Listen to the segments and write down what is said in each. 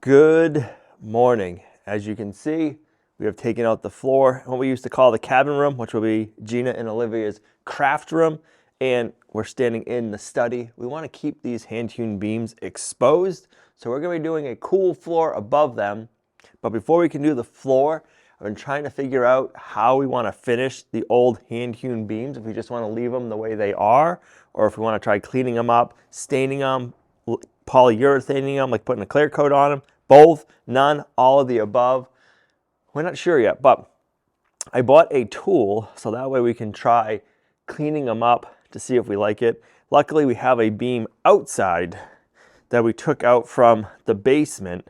Good morning. As you can see, we have taken out the floor, what we used to call the cabin room, which will be Gina and Olivia's craft room, and we're standing in the study. We want to keep these hand-hewn beams exposed, so we're going to be doing a cool floor above them. But before we can do the floor, I've been trying to figure out how we want to finish the old hand-hewn beams, if we just want to leave them the way they are, or if we want to try cleaning them up, staining them, polyurethaning them, like putting a clear coat on them. Both, none, all of the above. We're not sure yet, but I bought a tool so that way we can try cleaning them up to see if we like it. Luckily, we have a beam outside that we took out from the basement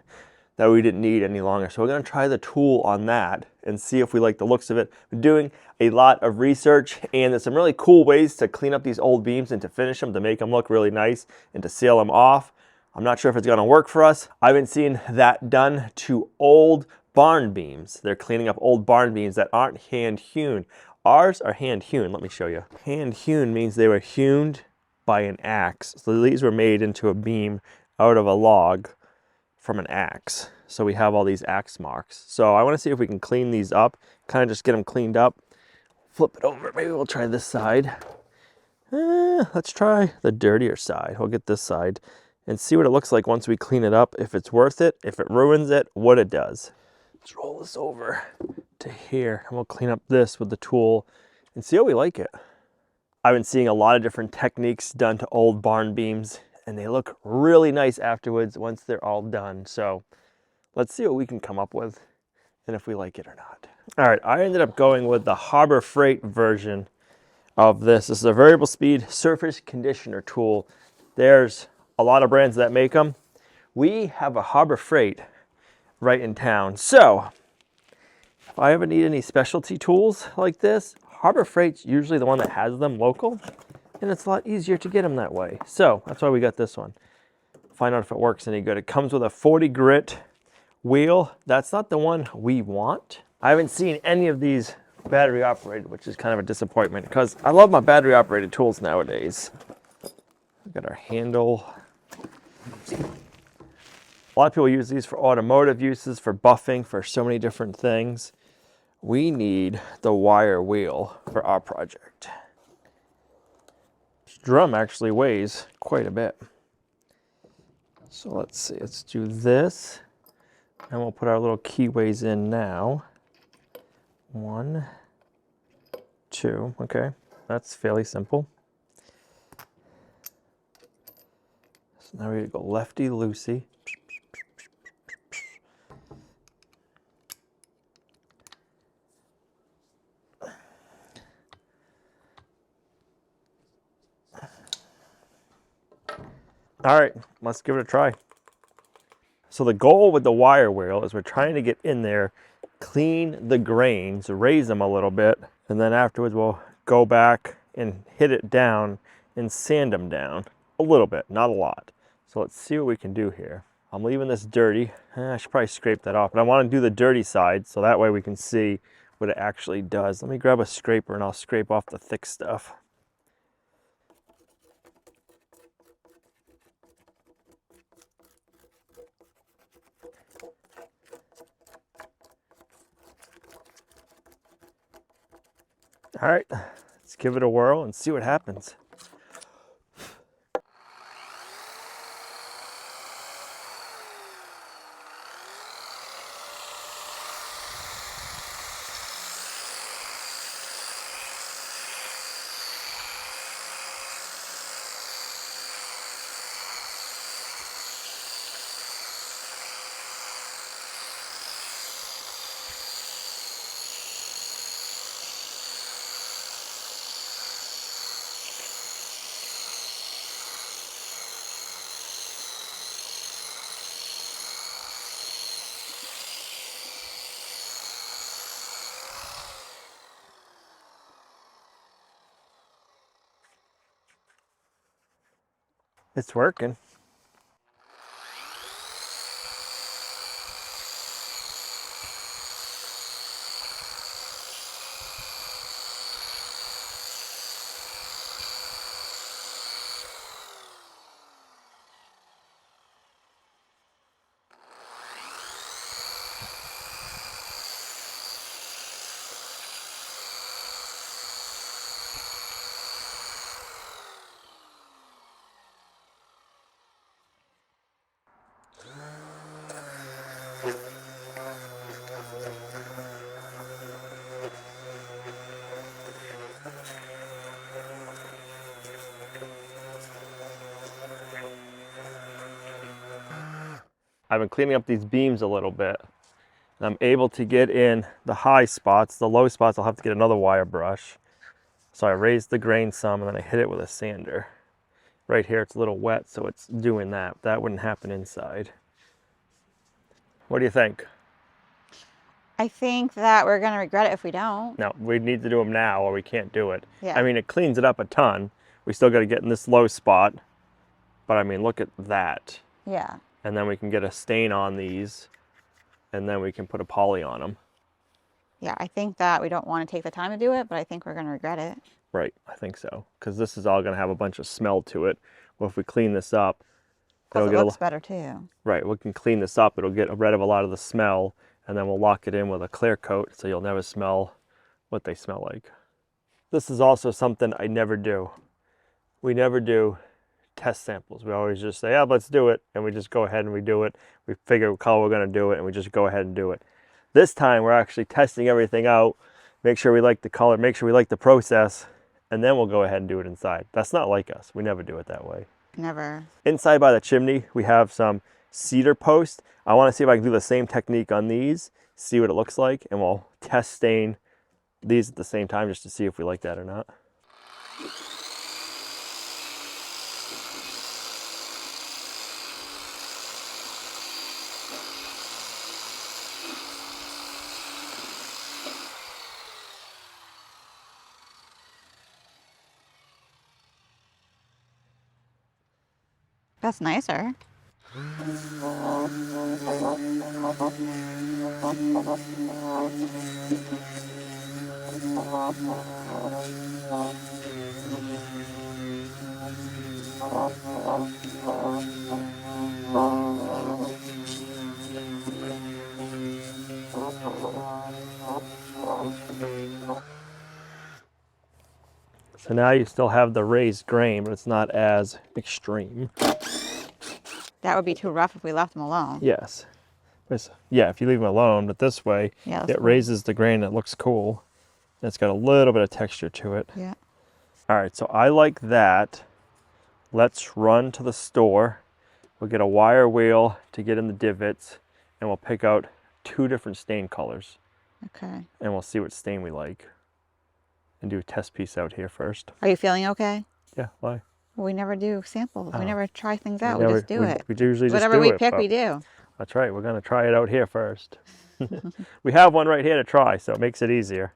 that we didn't need any longer. So we're going to try the tool on that and see if we like the looks of it. We're doing a lot of research, and there's some really cool ways to clean up these old beams and to finish them, to make them look really nice and to seal them off. I'm not sure if it's going to work for us. I've been seeing that done to old barn beams. They're cleaning up old barn beams that aren't hand hewn. Ours are hand hewn. Let me show you. Hand hewn means they were hewn by an axe. So these were made into a beam out of a log from an axe. So we have all these axe marks. So I want to see if we can clean these up, kind of just get them cleaned up. Flip it over. Maybe we'll try this side. Let's try the dirtier side. We'll get this side and see what it looks like once we clean it up, if it's worth it, if it ruins it, what it does. Let's roll this over to here, and we'll clean up this with the tool and see how we like it. I've been seeing a lot of different techniques done to old barn beams, and they look really nice afterwards once they're all done. So let's see what we can come up with and if we like it or not. All right, I ended up going with the Harbor Freight version of this. This is a variable speed surface conditioner tool. There's a lot of brands that make them. We have a Harbor Freight right in town. So if I ever need any specialty tools like this, Harbor Freight's usually the one that has them local, and it's a lot easier to get them that way. So that's why we got this one. Find out if it works any good. It comes with a 40 grit wheel. That's not the one we want. I haven't seen any of these battery operated, which is kind of a disappointment because I love my battery operated tools nowadays. We've got our handle. A lot of people use these for automotive uses, for buffing, for so many different things. We need the wire wheel for our project. This drum actually weighs quite a bit. So let's see, let's do this. And we'll put our little keyways in now. 1, 2, okay. That's fairly simple. So now we go lefty-loosey. All right, let's give it a try. So the goal with the wire wheel is we're trying to get in there, clean the grains, raise them a little bit, and then afterwards we'll go back and hit it down and sand them down a little bit, not a lot. So let's see what we can do here. I'm leaving this dirty. I should probably scrape that off, but I want to do the dirty side so that way we can see what it actually does. Let me grab a scraper and I'll scrape off the thick stuff. All right, let's give it a whirl and see what happens. It's working. I've been cleaning up these beams a little bit. And I'm able to get in the high spots. The low spots I'll have to get another wire brush. So I raised the grain some and then I hit it with a sander. Right here it's a little wet, so it's doing that. That wouldn't happen inside. What do you think? I think that we're going to regret it if we don't. No, we need to do them now or we can't do it. Yeah. I mean, it cleans it up a ton. We still got to get in this low spot. But I mean, look at that. Yeah. And then we can get a stain on these and then we can put a poly on them. Yeah, I think that we don't want to take the time to do it, but I think we're going to regret it. Right, I think so. Because this is all going to have a bunch of smell to it. Well, if we clean this up, Plus it looks better too. Right, we can clean this up. It'll get rid of a lot of the smell, and then we'll lock it in with a clear coat so you'll never smell what they smell like. This is also something I never do. We never do test samples. We always just say, yeah, let's do it. And we just go ahead and we do it. We figure what color we're going to do it, and we just go ahead and do it. This time we're actually testing everything out, make sure we like the color, make sure we like the process, and then we'll go ahead and do it inside. That's not like us. We never do it that way. Never. Inside by the chimney, we have some cedar posts. I want to see if I can do the same technique on these, see what it looks like, and we'll test stain these at the same time just to see if we like that or not. That's nicer. So now you still have the raised grain, but it's not as extreme. That would be too rough if we left them alone. Yes. Yeah, if you leave them alone, but this way, Yeah, it raises the grain. It looks cool. And it's got a little bit of texture to it. Yeah. All right, so I like that. Let's run to the store. We'll get a wire wheel to get in the divots, and we'll pick out 2 different stain colors. Okay. And we'll see what stain we like. And do a test piece out here first. Are you feeling okay? Yeah, why? Well, we never do samples. We never try things out. We We just do it. We usually just Whatever do we it, pick, but we do. That's right. We're going to try it out here first. We have one right here to try, so it makes it easier.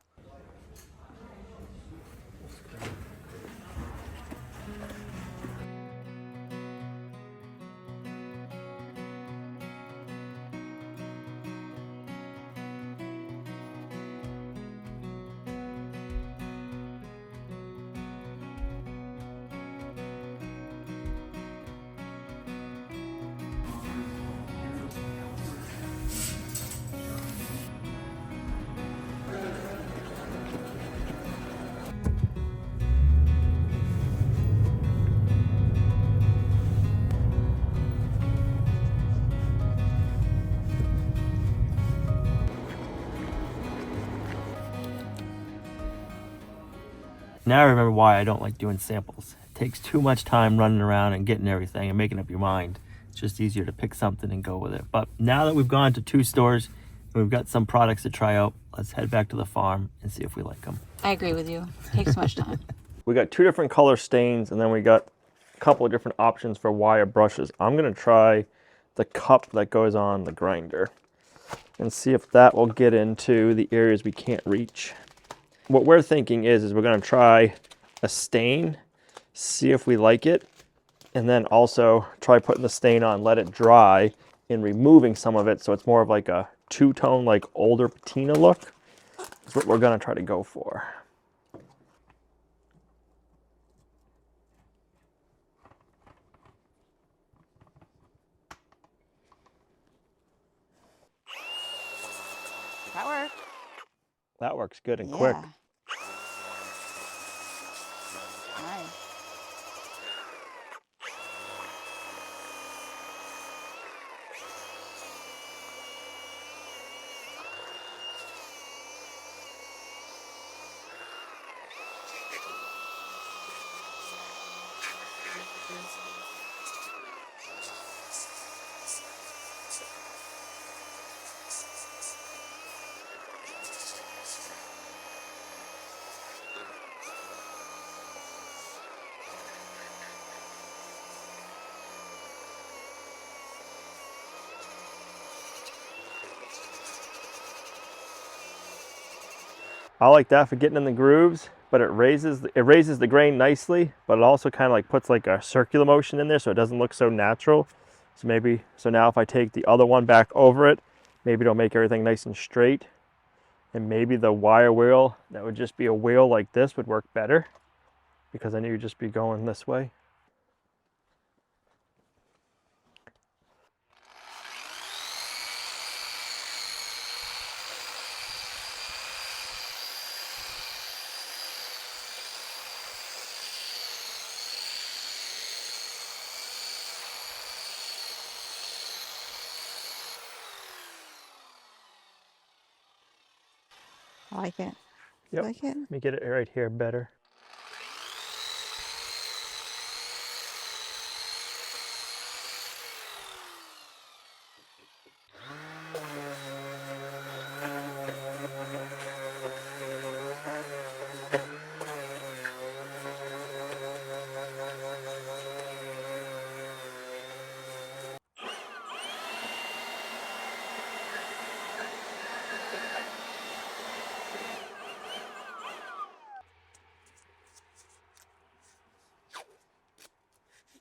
Now I remember why I don't like doing samples. It takes too much time running around and getting everything and making up your mind. It's just easier to pick something and go with it. But now that we've gone to 2 stores and we've got some products to try out, let's head back to the farm and see if we like them. I agree with you. It takes too much time. We got 2 different color stains, and then we got a couple of different options for wire brushes. I'm going to try the cup that goes on the grinder and see if that will get into the areas we can't reach. What we're thinking is we're going to try a stain, see if we like it, and then also try putting the stain on, let it dry, and removing some of it so it's more of like a 2-tone, like older patina look. That's what we're going to try to go for. That works. That works good and quick. Nice. I like that for getting in the grooves, but it raises the grain nicely, but it also kind of like puts like a circular motion in there so it doesn't look so natural. So now if I take the other one back over it, maybe it'll make everything nice and straight. And maybe the wire wheel that would just be a wheel like this would work better, because then you'd just be going this way. I like it. Yep. I like it. Let me get it right here better.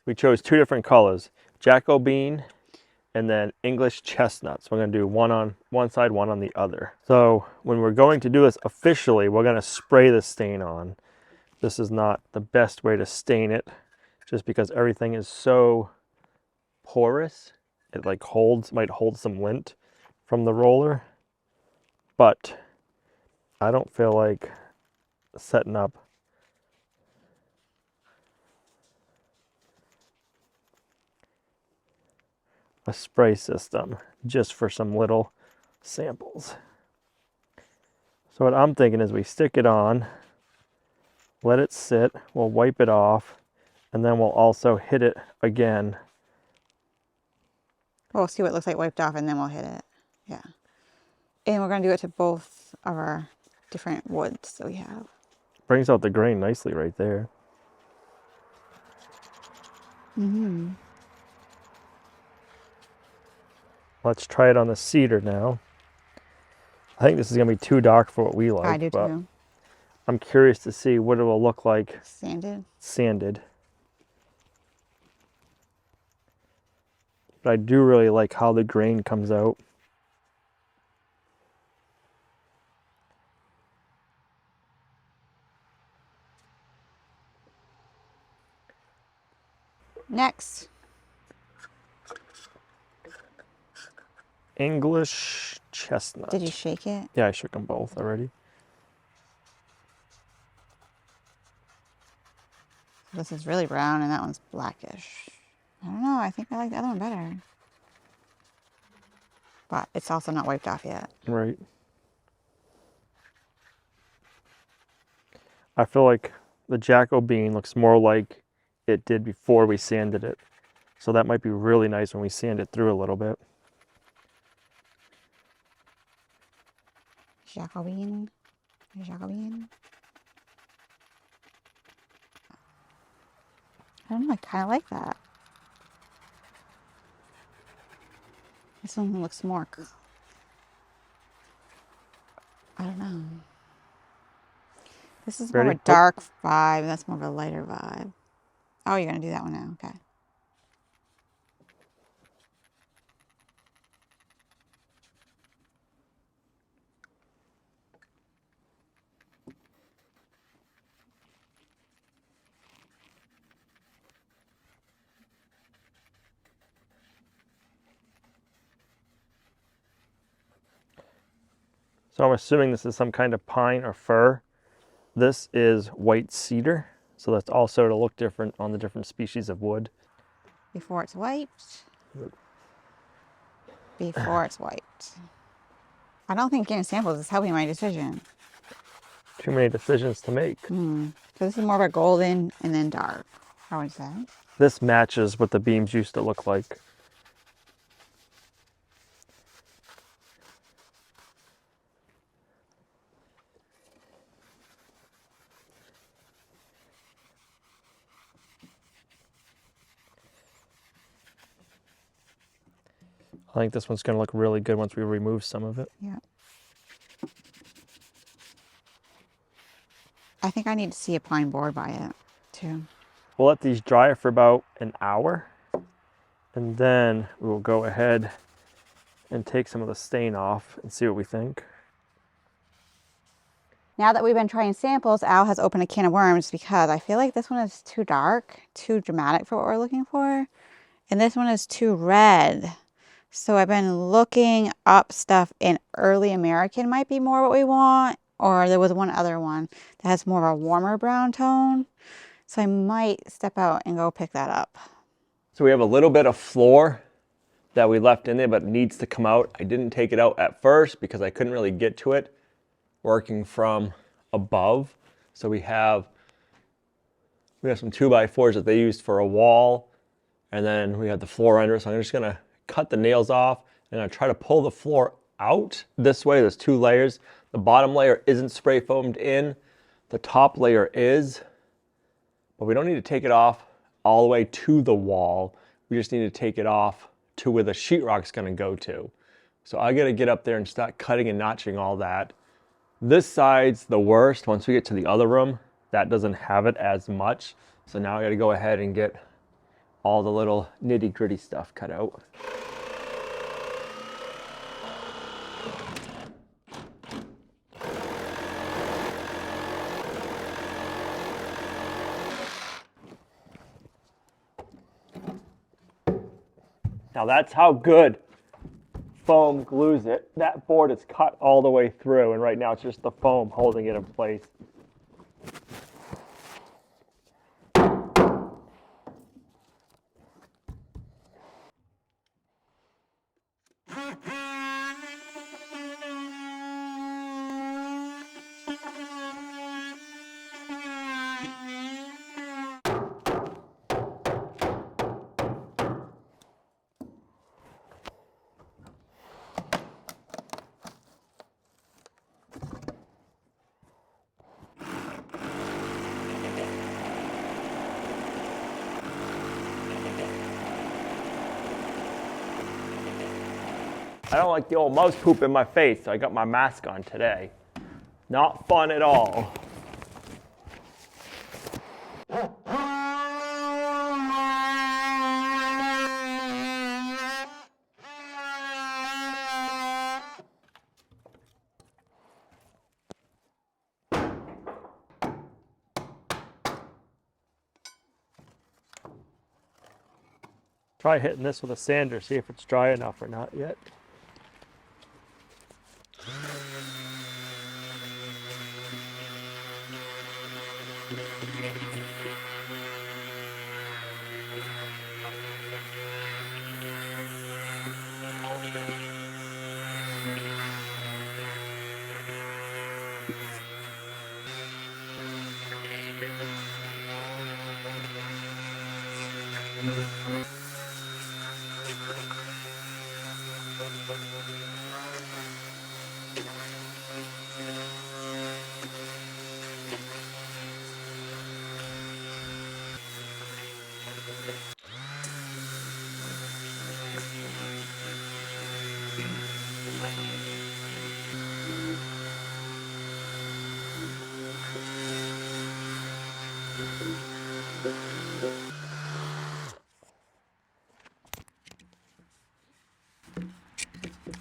We chose 2 different colors, Jacobean and then English chestnut. So we're going to do one on one side, one on the other. So when we're going to do this officially, we're going to spray the stain on. This is not the best way to stain it, just because everything is so porous. It like might hold some lint from the roller, but I don't feel like setting up a spray system just for some little samples. So what I'm thinking is we stick it on, let it sit, we'll wipe it off, and then we'll also hit it again. We'll see what it looks like wiped off and then we'll hit it. Yeah. And we're going to do it to both of our different woods that we have. Brings out the grain nicely right there. Mm-hmm. Let's try it on the cedar now. I think this is going to be too dark for what we like. I do but too. I'm curious to see what it will look like Sanded. sanded. But I do really like how the grain comes out. Next. English chestnut. Did you shake it? Yeah, I shook them both already. This is really brown and that one's blackish. I don't know. I think I like the other one better. But it's also not wiped off yet. Right. I feel like the Jacobean looks more like it did before we sanded it. So that might be really nice when we sand it through a little bit. Jacobean. Jacobean. I don't know. I kind of like that. This one looks more. I don't know. This is more of Ready? a dark vibe. That's more of a lighter vibe. Oh, you're going to do that one now. Okay. So I'm assuming this is some kind of pine or fir. This is white cedar. So that's also to look different on the different species of wood. Before it's wiped. Before it's wiped. I don't think getting samples is helping my decision. Too many decisions to make. So this is more of a golden and then dark, I would say. This matches what the beams used to look like. I think this one's going to look really good once we remove some of it. Yeah. I think I need to see a pine board by it too. We'll let these dry for about an hour, and then we will go ahead and take some of the stain off and see what we think. Now that we've been trying samples, Al has opened a can of worms because I feel like this one is too dark, too dramatic for what we're looking for. And this one is too red. So I've been looking up stuff in early American might be more what we want. Or there was one other one that has more of a warmer brown tone. So I might step out and go pick that up. So we have a little bit of floor that we left in there, but it needs to come out. I didn't take it out at first because I couldn't really get to it working from above. So we have some 2x4s that they used for a wall, and then we have the floor under. So I'm just gonna cut the nails off and I try to pull the floor out this way. There's 2 layers. The bottom layer isn't spray foamed in. The top layer is, but we don't need to take it off all the way to the wall. We just need to take it off to where the sheetrock's gonna go to. So I gotta get up there and start cutting and notching all that. This side's the worst. Once we get to the other room, that doesn't have it as much. So now I gotta go ahead and get all the little nitty gritty stuff cut out. Now that's how good foam glues it. That board is cut all the way through, and right now it's just the foam holding it in place. I don't like the old mouse poop in my face, so I got my mask on today. Not fun at all. Try hitting this with a sander, see if it's dry enough or not yet.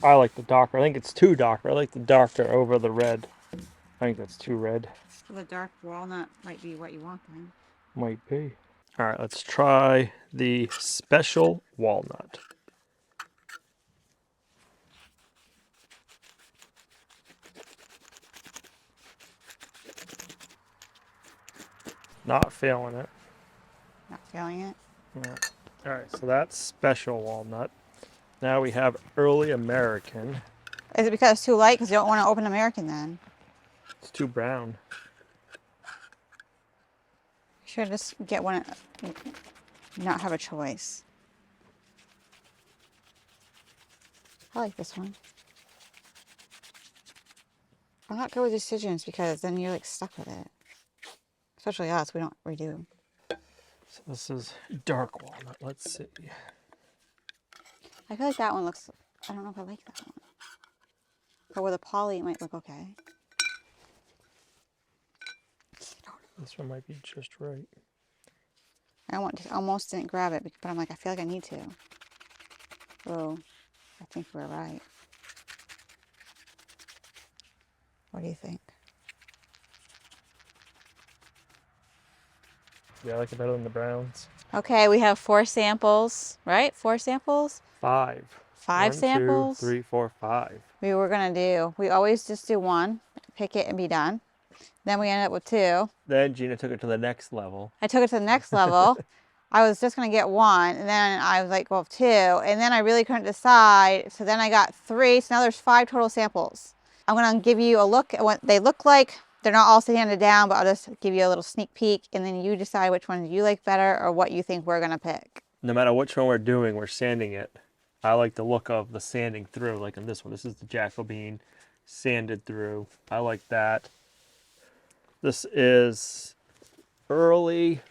I like the darker. I think it's too dark. I like the darker over the red. I think that's too red. The dark walnut might be what you want then. Might be. All right, let's try the special walnut. Not feeling it. Not feeling it. Yeah. All right, so that's special walnut. Now we have early American. Is it because it's too light? Because you don't want to open American then. It's too brown. You should just get one, not have a choice. I like this one. I'm not good with decisions because then you're like stuck with it. Especially us, we don't redo. So this is dark walnut. Let's see. I feel like that one looks, I don't know if I like that one. But with a poly, it might look okay. This one might be just right. Almost didn't grab it, but I'm like, I feel like I need to. Oh, I think we're right. What do you think? Yeah, I like it better than the browns. Okay, we have 4 samples, right? 4 samples? 5. 5 1, 2, samples? 3, 4, 5. We always just do 1, pick it and be done. Then we ended up with 2. Then Gina took it to the next level. I took it to the next level. I was just gonna get 1, and then I was like, well, 2, and then I really couldn't decide. So then I got 3, so now there's 5 total samples. I'm gonna give you a look at what they look like. They're not all sanded down, but I'll just give you a little sneak peek, and then you decide which ones you like better or what you think we're gonna pick. No matter which one we're doing, we're sanding it. I like the look of the sanding through, like in this one. This is the Jacobean sanded through. I like that. This is early.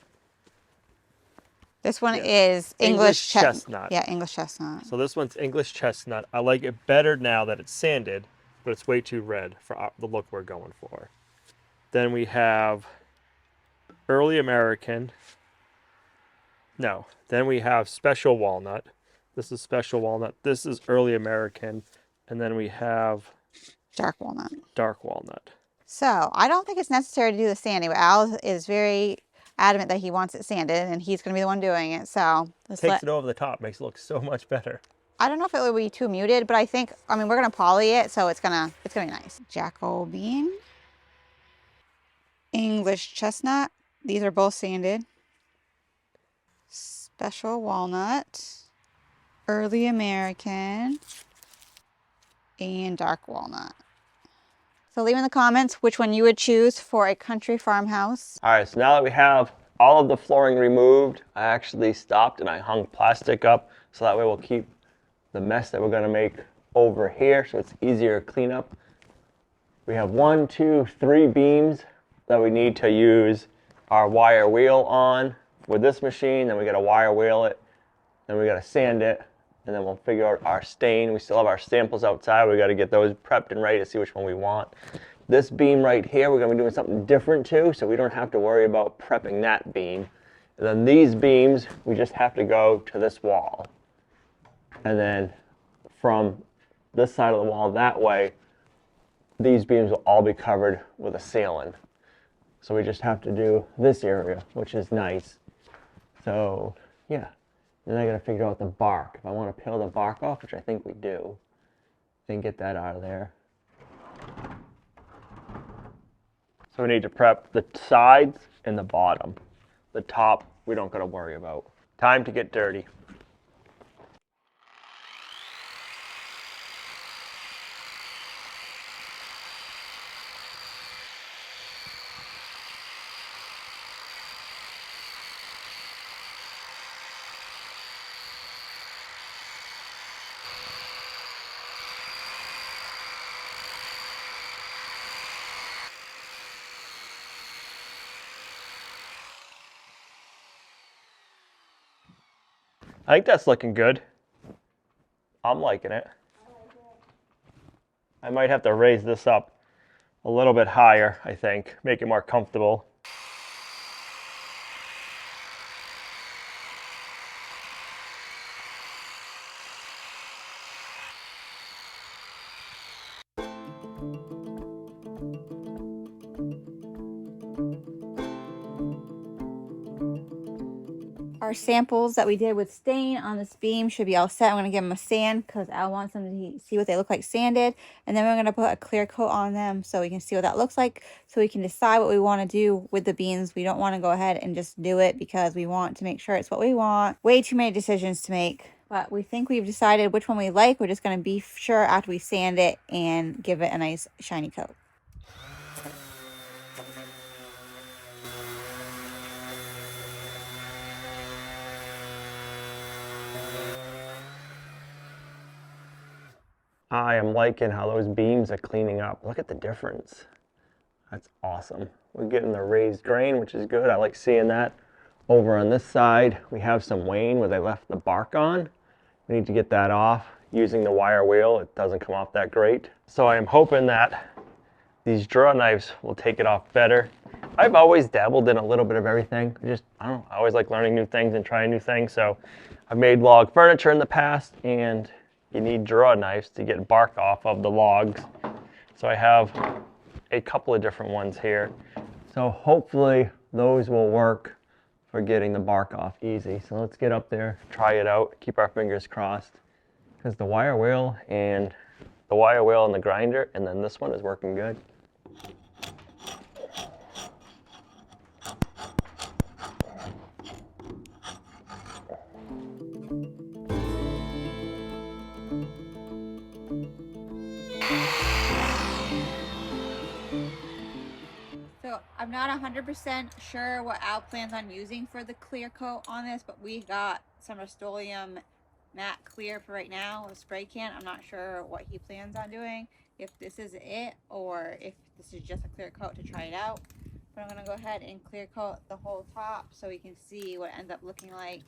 This one is English chestnut. Yeah, English chestnut. So this one's English chestnut. I like it better now that it's sanded, but it's way too red for the look we're going for. Then we have early American. No, then we have special walnut. This is special walnut. This is early American. And then we have Dark walnut. dark walnut. So I don't think it's necessary to do the sanding, but Al is very adamant that he wants it sanded, and he's going to be the one doing it. So Takes it over the top, makes it look so much better. I don't know if it would be too muted, but I mean, we're going to poly it, so it's gonna be nice. Jacobean, English chestnut. These are both sanded. Special walnut, early American, and dark walnut. So leave in the comments which one you would choose for a country farmhouse. All right, so now that we have all of the flooring removed, I actually stopped and I hung plastic up so that way we'll keep the mess that we're gonna make over here so it's easier to clean up. We have 1, 2, 3 beams that we need to use our wire wheel on with this machine, then we gotta wire wheel it, then we gotta sand it, and then we'll figure out our stain. We still have our samples outside. We gotta get those prepped and ready to see which one we want. This beam right here, we're gonna be doing something different too, so we don't have to worry about prepping that beam. And then these beams, we just have to go to this wall. And then from this side of the wall that way, these beams will all be covered with a sealant. So we just have to do this area, which is nice. So yeah, then I gotta figure out the bark. If I wanna peel the bark off, which I think we do, then get that out of there. So we need to prep the sides and the bottom. The top, we don't gotta worry about. Time to get dirty. I think that's looking good. I'm liking it. I might have to raise this up a little bit higher, I think, make it more comfortable. Our samples that we did with stain on this beam should be all set. I'm going to give them a sand because Al wants them to see what they look like sanded. And then we're going to put a clear coat on them so we can see what that looks like. So we can decide what we want to do with the beams. We don't want to go ahead and just do it because we want to make sure it's what we want. Way too many decisions to make. But we think we've decided which one we like. We're just going to be sure after we sand it and give it a nice shiny coat. I am liking how those beams are cleaning up. Look at the difference. That's awesome. We're getting the raised grain, which is good. I like seeing that. Over on this side, we have some wane where they left the bark on. We need to get that off. Using the wire wheel, it doesn't come off that great. So I am hoping that these draw knives will take it off better. I've always dabbled in a little bit of everything. I don't know, I always like learning new things and trying new things. So I've made log furniture in the past, and you need draw knives to get bark off of the logs. So I have a couple of different ones here. So hopefully those will work for getting the bark off easy. So let's get up there, try it out, keep our fingers crossed. Because the wire wheel and the grinder, and then this one is working good. So I'm not 100% sure what Al plans on using for the clear coat on this, but we got some Rust-Oleum matte clear for right now, a spray can. I'm not sure what he plans on doing, if this is it or if this is just a clear coat to try it out. But I'm gonna go ahead and clear coat the whole top so we can see what it ends up looking like.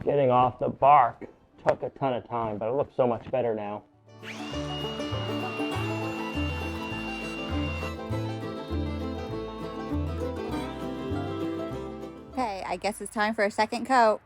Getting off the bark took a ton of time, but it looks so much better now. Okay, I guess it's time for a second coat.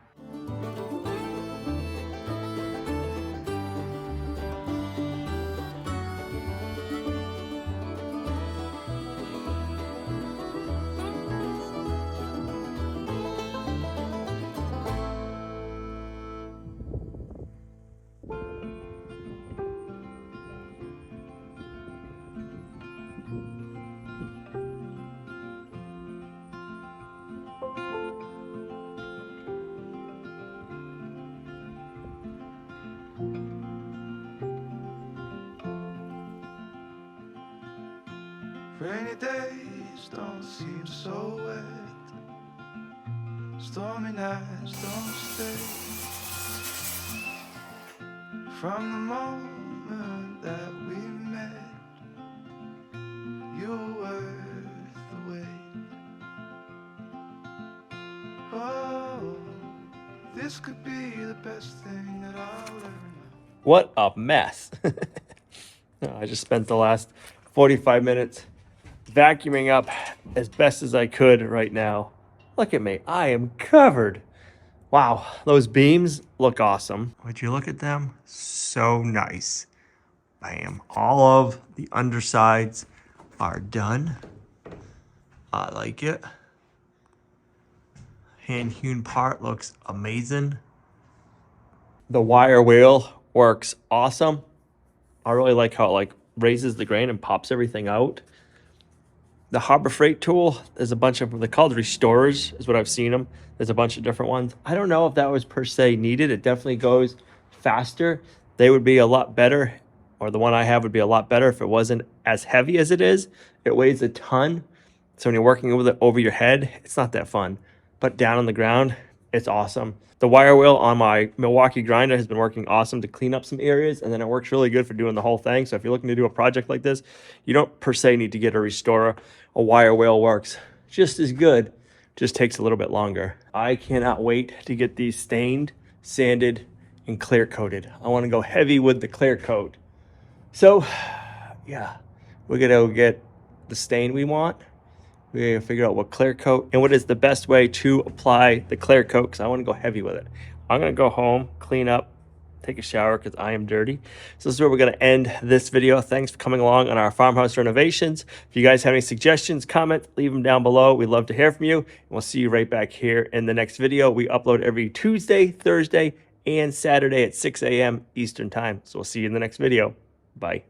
Rainy days don't seem so wet. Stormy nights don't stay. From the moment that we met, you were worth the wait. Oh, this could be the best thing that I'll ever know. What a mess. I just spent the last 45 minutes vacuuming up as best as I could right now. Look at me, I am covered. Wow, those beams look awesome. Would you look at them? So nice. Bam, all of the undersides are done. I like it. Hand hewn part looks amazing. The wire wheel works awesome. I really like how it raises the grain and pops everything out. The Harbor Freight tool, there's a bunch of, they're called restorers, is what I've seen them. There's a bunch of different ones. I don't know if that was per se needed. It definitely goes faster. They would be a lot better, or the one I have would be a lot better if it wasn't as heavy as it is. It weighs a ton. So when you're working with it over your head, it's not that fun. But down on the ground, it's awesome. The wire wheel on my Milwaukee grinder has been working awesome to clean up some areas, and then it works really good for doing the whole thing. So if you're looking to do a project like this, you don't per se need to get a restorer. A wire wheel works just as good, just takes a little bit longer. I cannot wait to get these stained, sanded, and clear coated. I want to go heavy with the clear coat. So, yeah, we're gonna get the stain we want. We're gonna figure out what clear coat and what is the best way to apply the clear coat, because I want to go heavy with it. I'm gonna go home, clean up, take a shower because I am dirty. So this is where we're gonna end this video. Thanks for coming along on our farmhouse renovations. If you guys have any suggestions, comment, leave them down below. We'd love to hear from you. And we'll see you right back here in the next video. We upload every Tuesday, Thursday, and Saturday at 6 a.m. Eastern time. So we'll see you in the next video. Bye.